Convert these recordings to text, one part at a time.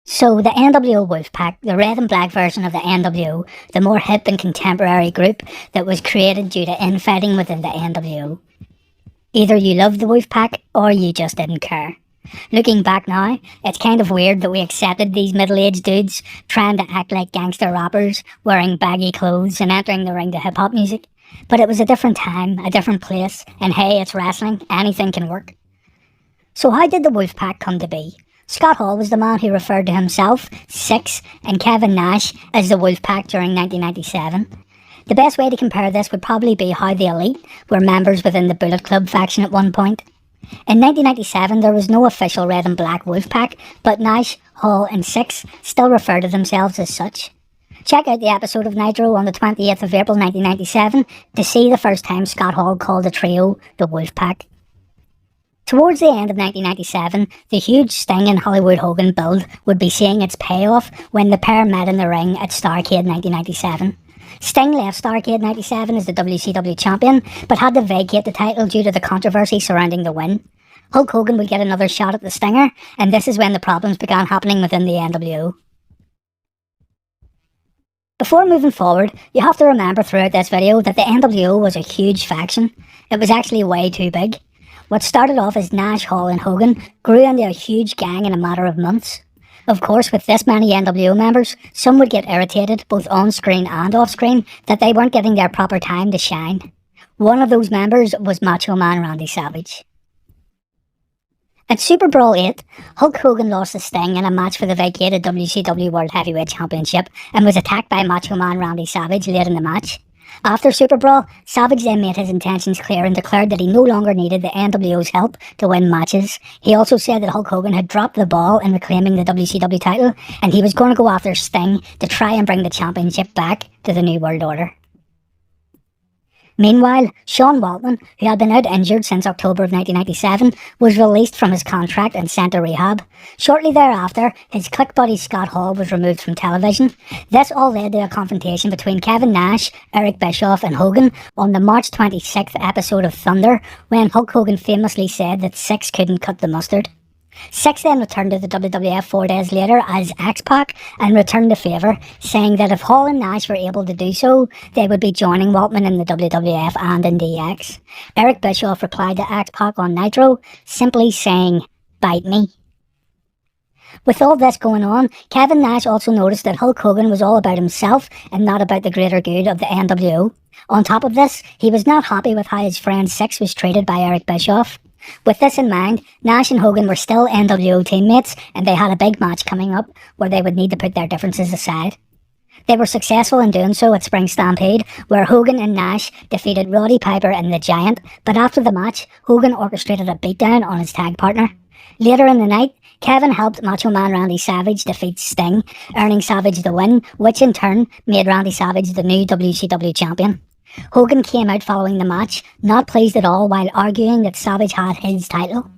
So the NWO Wolfpack, the red and black version of the NWO, the more hip and contemporary group that was created due to infighting within the NWO. Either you loved the Wolfpack or you just didn't care. Looking back now, it's kind of weird that we accepted these middle-aged dudes trying to act like gangster rappers, wearing baggy clothes and entering the ring to hip-hop music. But it was a different time, a different place, and hey, it's wrestling, anything can work. So how did the Wolfpack come to be? Scott Hall was the man who referred to himself, Six, and Kevin Nash as the Wolfpack during 1997. The best way to compare this would probably be how the Elite were members within the Bullet Club faction at one point. In 1997 there was no official red and black Wolfpack, but Nash, Hall and Six still refer to themselves as such. Check out the episode of Nitro on the 28th of April 1997 to see the first time Scott Hall called the trio the Wolfpack. Towards the end of 1997, the huge Sting and Hollywood Hogan build would be seeing its payoff when the pair met in the ring at Starrcade 1997. Sting left Starrcade 97 as the WCW champion, but had to vacate the title due to the controversy surrounding the win. Hulk Hogan would get another shot at the Stinger, and this is when the problems began happening within the NWO. Before moving forward, you have to remember throughout this video that the NWO was a huge faction. It was actually way too big. What started off as Nash, Hall and Hogan grew into a huge gang in a matter of months. Of course, with this many NWO members, some would get irritated, both on screen and off screen, that they weren't getting their proper time to shine. One of those members was Macho Man Randy Savage. At Super Brawl 8, Hulk Hogan lost to Sting in a match for the vacated WCW World Heavyweight Championship and was attacked by Macho Man Randy Savage late in the match. After Super Brawl, Savage then made his intentions clear and declared that he no longer needed the NWO's help to win matches. He also said that Hulk Hogan had dropped the ball in reclaiming the WCW title, and he was going to go after Sting to try and bring the championship back to the New World Order. Meanwhile, Sean Waltman, who had been out injured since October of 1997, was released from his contract and sent to rehab. Shortly thereafter, his clique buddy Scott Hall was removed from television. This all led to a confrontation between Kevin Nash, Eric Bischoff and Hogan on the March 26th episode of Thunder, when Hulk Hogan famously said that Six couldn't cut the mustard. Six then returned to the WWF 4 days later as X-Pac and returned the favour, saying that if Hall and Nash were able to do so, they would be joining Waltman in the WWF and in DX. Eric Bischoff replied to X-Pac on Nitro, simply saying, "Bite me." With all this going on, Kevin Nash also noticed that Hulk Hogan was all about himself and not about the greater good of the NWO. On top of this, he was not happy with how his friend Six was treated by Eric Bischoff. With this in mind, Nash and Hogan were still NWO teammates, and they had a big match coming up where they would need to put their differences aside. They were successful in doing so at Spring Stampede, where Hogan and Nash defeated Roddy Piper and the Giant, but after the match, Hogan orchestrated a beatdown on his tag partner. Later in the night, Kevin helped Macho Man Randy Savage defeat Sting, earning Savage the win, which in turn made Randy Savage the new WCW champion. Hogan came out following the match, not pleased at all, while arguing that Savage had his title.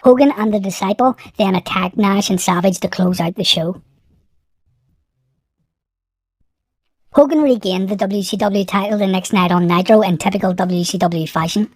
Hogan and the Disciple then attacked Nash and Savage to close out the show. Hogan regained the WCW title the next night on Nitro in typical WCW fashion.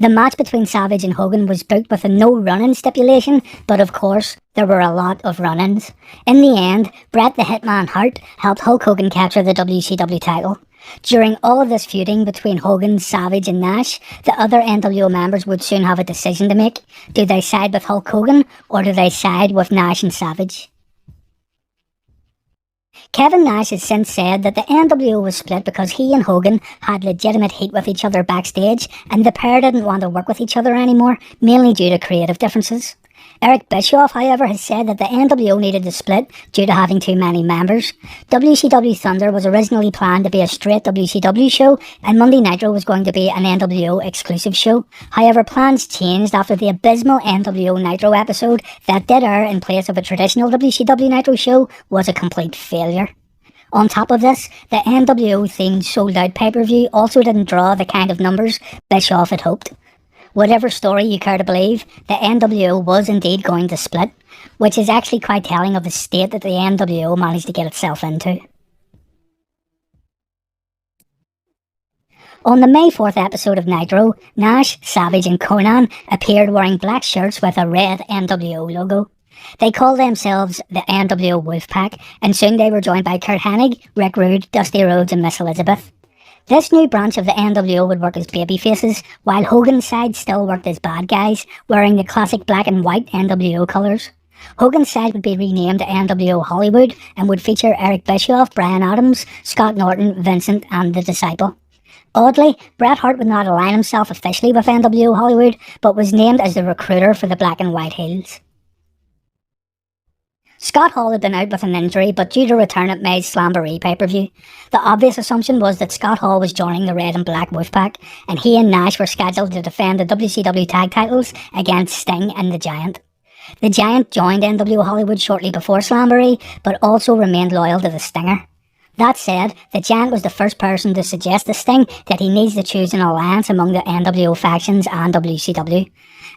The match between Savage and Hogan was booked with a no run-in stipulation, but of course, there were a lot of run-ins. In the end, Bret the Hitman Hart helped Hulk Hogan capture the WCW title. During all of this feuding between Hogan, Savage and Nash, the other NWO members would soon have a decision to make. Do they side with Hulk Hogan, or do they side with Nash and Savage? Kevin Nash has since said that the NWO was split because he and Hogan had legitimate heat with each other backstage, and the pair didn't want to work with each other anymore, mainly due to creative differences. Eric Bischoff, however, has said that the NWO needed to split due to having too many members. WCW Thunder was originally planned to be a straight WCW show, and Monday Nitro was going to be an NWO exclusive show. However, plans changed after the abysmal NWO Nitro episode that did air in place of a traditional WCW Nitro show was a complete failure. On top of this, the NWO-themed sold-out pay-per-view also didn't draw the kind of numbers Bischoff had hoped. Whatever story you care to believe, the NWO was indeed going to split, which is actually quite telling of the state that the NWO managed to get itself into. On the May 4th episode of Nitro, Nash, Savage and Conan appeared wearing black shirts with a red NWO logo. They called themselves the NWO Wolfpack, and soon they were joined by Kurt Hennig, Rick Rude, Dusty Rhodes and Miss Elizabeth. This new branch of the NWO would work as babyfaces, while Hogan's side still worked as bad guys, wearing the classic black and white NWO colours. Hogan's side would be renamed to NWO Hollywood and would feature Eric Bischoff, Brian Adams, Scott Norton, Vincent and The Disciple. Oddly, Bret Hart would not align himself officially with NWO Hollywood, but was named as the recruiter for the Black and White Heels. Scott Hall had been out with an injury, but due to return at May's Slamboree pay-per-view. The obvious assumption was that Scott Hall was joining the Red and Black Wolfpack, and he and Nash were scheduled to defend the WCW tag titles against Sting and The Giant. The Giant joined NWO Hollywood shortly before Slamboree, but also remained loyal to the Stinger. That said, The Giant was the first person to suggest to Sting that he needs to choose an alliance among the NWO factions and WCW.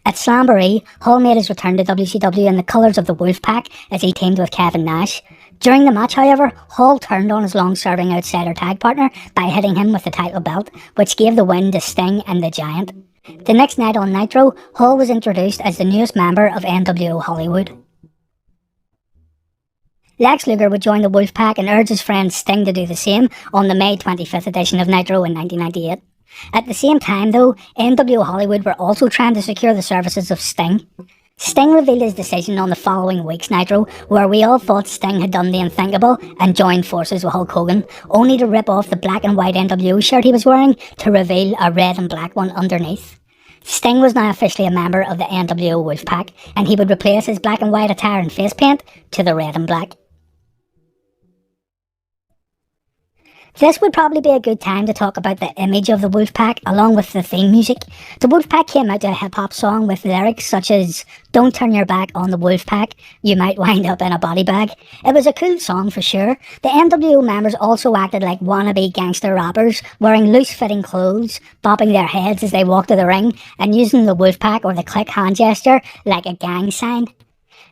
At Slamboree, Hall made his return to WCW in the colours of the Wolfpack as he teamed with Kevin Nash. During the match, however, Hall turned on his long-serving outsider tag partner by hitting him with the title belt, which gave the win to Sting and The Giant. The next night on Nitro, Hall was introduced as the newest member of NWO Hollywood. Lex Luger would join the Wolfpack and urge his friend Sting to do the same on the May 25th edition of Nitro in 1998. At the same time though, NWO Hollywood were also trying to secure the services of Sting. Sting revealed his decision on the following week's Nitro, where we all thought Sting had done the unthinkable and joined forces with Hulk Hogan, only to rip off the black and white NWO shirt he was wearing to reveal a red and black one underneath. Sting was now officially a member of the NWO Wolfpack, and he would replace his black and white attire and face paint to the red and black. This would probably be a good time to talk about the image of the Wolfpack along with the theme music. The Wolfpack came out to a hip-hop song with lyrics such as "Don't turn your back on the Wolfpack, you might wind up in a body bag." It was a cool song for sure. The NWO members also acted like wannabe gangster rappers, wearing loose-fitting clothes, bopping their heads as they walked to the ring, and using the Wolfpack or the click hand gesture like a gang sign.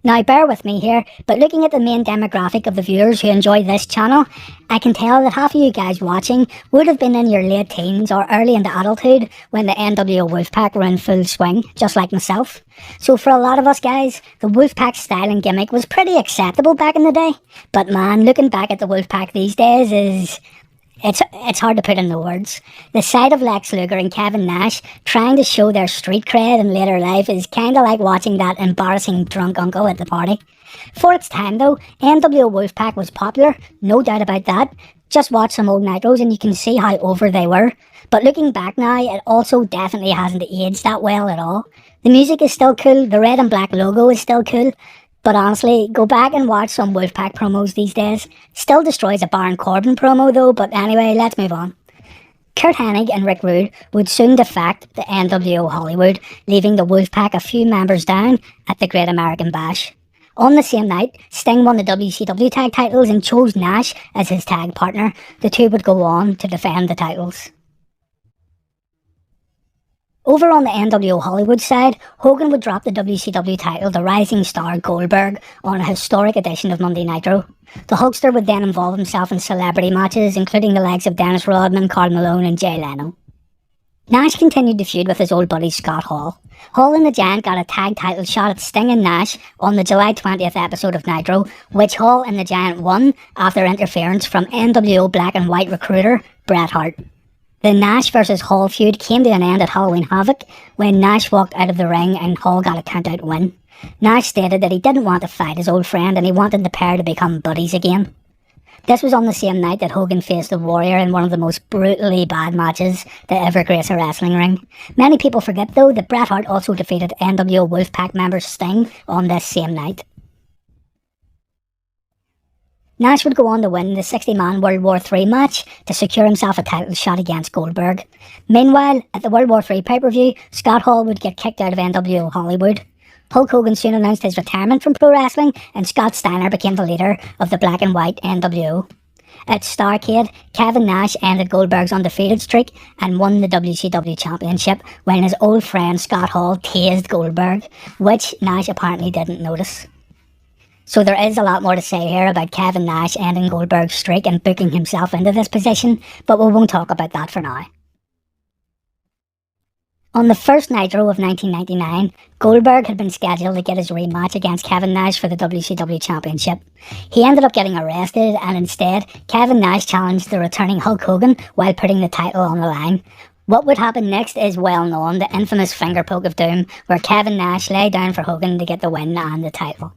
Now bear with me here, but looking at the main demographic of the viewers who enjoy this channel, I can tell that half of you guys watching would have been in your late teens or early into adulthood when the NWO Wolfpack were in full swing, just like myself. So for a lot of us guys, the Wolfpack style and gimmick was pretty acceptable back in the day. But man, looking back at the Wolfpack these days is... It's hard to put into words. The sight of Lex Luger and Kevin Nash trying to show their street cred in later life is kinda like watching that embarrassing drunk uncle at the party. For its time though, NWO Wolfpack was popular, no doubt about that. Just watch some old Nitros and you can see how over they were. But looking back now, it also definitely hasn't aged that well at all. The music is still cool, the red and black logo is still cool. But honestly, go back and watch some Wolfpack promos these days. Still destroys a Baron Corbin promo though, but anyway, let's move on. Kurt Hennig and Rick Rude would soon defect the NWO Hollywood, leaving the Wolfpack a few members down at the Great American Bash. On the same night, Sting won the WCW tag titles and chose Nash as his tag partner. The two would go on to defend the titles. Over on the NWO Hollywood side, Hogan would drop the WCW title to rising star Goldberg on a historic edition of Monday Nitro. The Hulkster would then involve himself in celebrity matches, including the likes of Dennis Rodman, Karl Malone and Jay Leno. Nash continued to feud with his old buddy Scott Hall. Hall and the Giant got a tag title shot at Sting and Nash on the July 20th episode of Nitro, which Hall and the Giant won after interference from NWO Black and White recruiter Bret Hart. The Nash vs Hall feud came to an end at Halloween Havoc when Nash walked out of the ring and Hall got a count-out win. Nash stated that he didn't want to fight his old friend and he wanted the pair to become buddies again. This was on the same night that Hogan faced the Warrior in one of the most brutally bad matches to ever grace a wrestling ring. Many people forget though that Bret Hart also defeated NWO Wolfpack member Sting on this same night. Nash would go on to win the 60-man World War III match to secure himself a title shot against Goldberg. Meanwhile, at the World War III pay-per-view, Scott Hall would get kicked out of NWO Hollywood. Hulk Hogan soon announced his retirement from pro wrestling and Scott Steiner became the leader of the black and white NWO. At Starrcade, Kevin Nash ended Goldberg's undefeated streak and won the WCW Championship when his old friend Scott Hall tased Goldberg, which Nash apparently didn't notice. So there is a lot more to say here about Kevin Nash ending Goldberg's streak and booking himself into this position, but we won't talk about that for now. On the first Nitro of 1999, Goldberg had been scheduled to get his rematch against Kevin Nash for the WCW Championship. He ended up getting arrested, and instead, Kevin Nash challenged the returning Hulk Hogan while putting the title on the line. What would happen next is well known, the infamous finger poke of doom, where Kevin Nash lay down for Hogan to get the win and the title.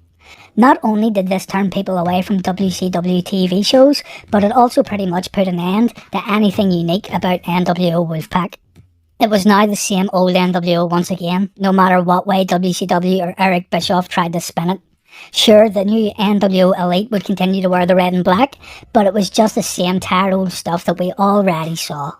Not only did this turn people away from WCW TV shows, but it also pretty much put an end to anything unique about NWO Wolfpack. It was now the same old NWO once again, no matter what way WCW or Eric Bischoff tried to spin it. Sure, the new NWO Elite would continue to wear the red and black, but it was just the same tired old stuff that we already saw.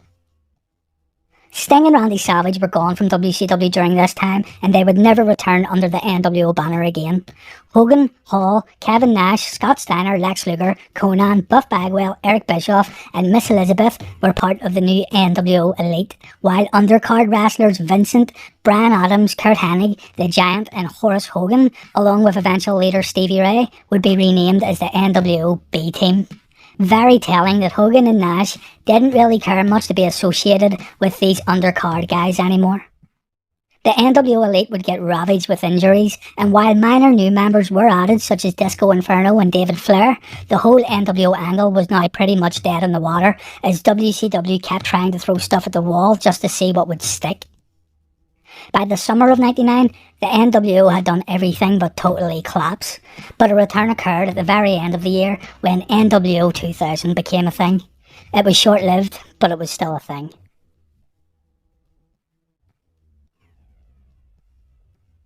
Sting and Randy Savage were gone from WCW during this time, and they would never return under the NWO banner again. Hogan, Hall, Kevin Nash, Scott Steiner, Lex Luger, Conan, Buff Bagwell, Eric Bischoff, and Miss Elizabeth were part of the new NWO Elite, while undercard wrestlers Vincent, Brian Adams, Kurt Hennig, The Giant, and Horace Hogan, along with eventual leader Stevie Ray, would be renamed as the NWO B Team. Very telling that Hogan and Nash didn't really care much to be associated with these undercard guys anymore. The NWO Elite would get ravaged with injuries, and while minor new members were added such as Disco Inferno and David Flair, the whole NWO angle was now pretty much dead in the water as WCW kept trying to throw stuff at the wall just to see what would stick. By the summer of '99, the NWO had done everything but totally collapse, but a return occurred at the very end of the year when NWO 2000 became a thing. It was short-lived, but it was still a thing.